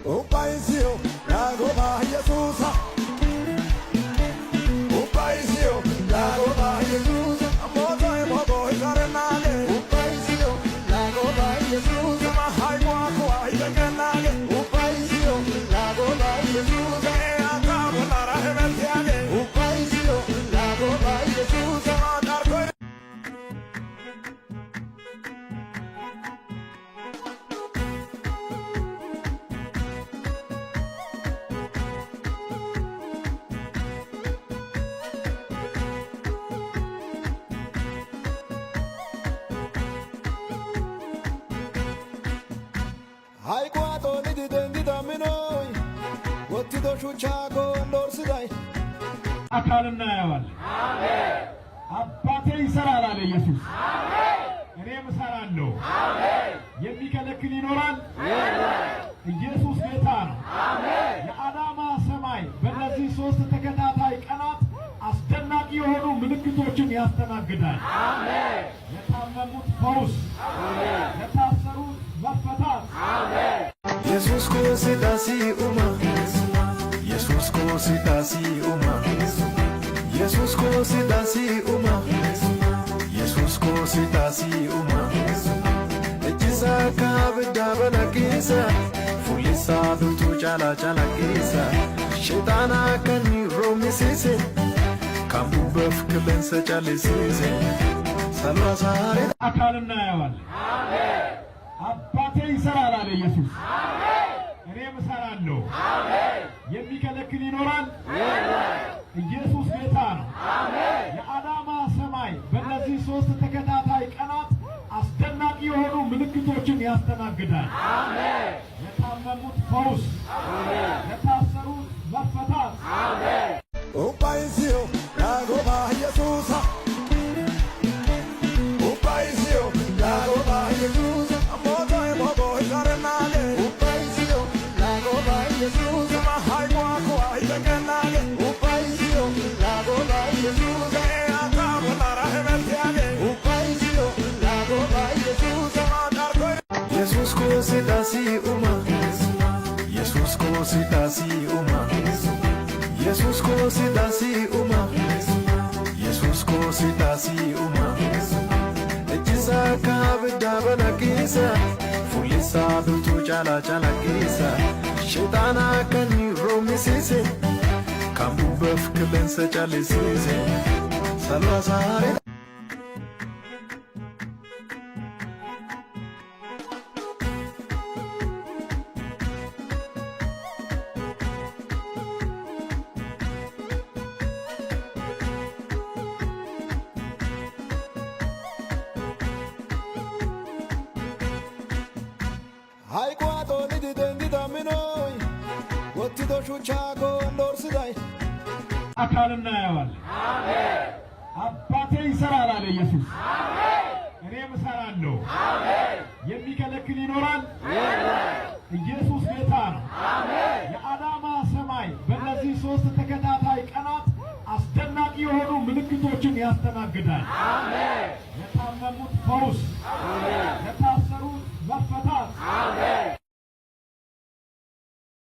Upaisio, Ragoba Yesusa. Upaisio, Ragoba Yesusa. Moto e moto e carenale. Upaisio, Ragoba Yesusa. Mahai kwa ibengenale. Upaisio, Ragoba Yesusa. E acabo la rahemetiage. Upaisio, Ragoba Yesusa. Hai quato di dendita minoi, what do chuchago and orsidai? Akalna, Amen. Abate Isara, Jesus. Amen. Rem Sarando. Amen. Yemikalekin inoran. ኢየሱስ ጌታ ነው። አሜን። የአዳማ ሰማይ በእነዚህ ሶስት ተከታታይ ቀናት አስደናቂ የሆኑ ምልክቶችን ያስተናግዳል። አሜን። የታመሙት ፈውስ፣ አሜን። የታሰሩት መፈታት፣ አሜን። ኢየሱስ ኮሲታሲ ኡማ ኢየሱስ ኮሲታሲ ኡማ ኢየሱስ ኮሲታሲ ኡማ ኢየሱስ ኮሲታሲ ኡማ እጅሳ ካብዳ በነቂሳ ፉሊሳ ዱቱ ጫላ ጫላ ቂሳ ሸይጣና ከኒ ሮሚሲሴ ካምቡ በፍክለን ሰጫለሲሴ ሰልዋሳሬ አካልና ያዋል አሜን። አባቴ ይሰራል አለ ኢየሱስ። አሜን። እኔም እሰራለሁ። አሜን። የሚከለክል ይኖራል? ኢየሱስ ጌታ ነው። አሜን። የአዳማ ሰማይ በእነዚህ ሶስት ተከታታይ ቀናት አስደናቂ የሆኑ ምልክቶችን ያስተናግዳል። አሜን። የታመሙት ፈውስ፣ አሜን። የታሰሩት መፈታት፣ አሜን። ኡፓይሲዮ ራጎባ ኢየሱስ ኡፓይሲዮ ራጎባ ኢየሱስ ሞቶ ሞቶ ይዛረናለ ኡፓይሲዮ ራጎባ ኢየሱስ ማሃይ ቋቋ ይበገናለ ኡፓይሲዮ ራጎባ ኢየሱስ አካቦ ላራህመትያለ ኡፓይሲዮ ራጎባ ኢየሱስ ማዳርኮ ኢየሱስ ኮሲታሲ ኡማ ኢየሱስ ኮሲታሲ ኡማ ኢየሱስ ኮሲታሲ ኡማ ኢየሱስ ኮሲታሲ ኡማ እጅሳ ካብዳ በነቂሳ ፉሊሳ ዱቱ ጫላ ጫላ ቂሳ ሸይጣና ከኒ ሮሚሲሴ ካምቡ በፍክለን ሰጫለሲሴ ሰልዋሳሬ Hai quato di dendita minoi, what do chuchago and orsidai? አካልና ያዋል አሜን። አባቴ ይሰራል አለ ኢየሱስ። አሜን። እኔም እሰራለሁ። አሜን። የሚከለክል ይኖራል? ኢየሱስ ጌታ ነው። አሜን። የአዳማ ሰማይ በእነዚህ ሶስት ተከታታይ ቀናት አስደናቂ የሆኑ ምልክቶችን ያስተናግዳል። አሜን። የታመሙት ፈውስ፣ አሜን።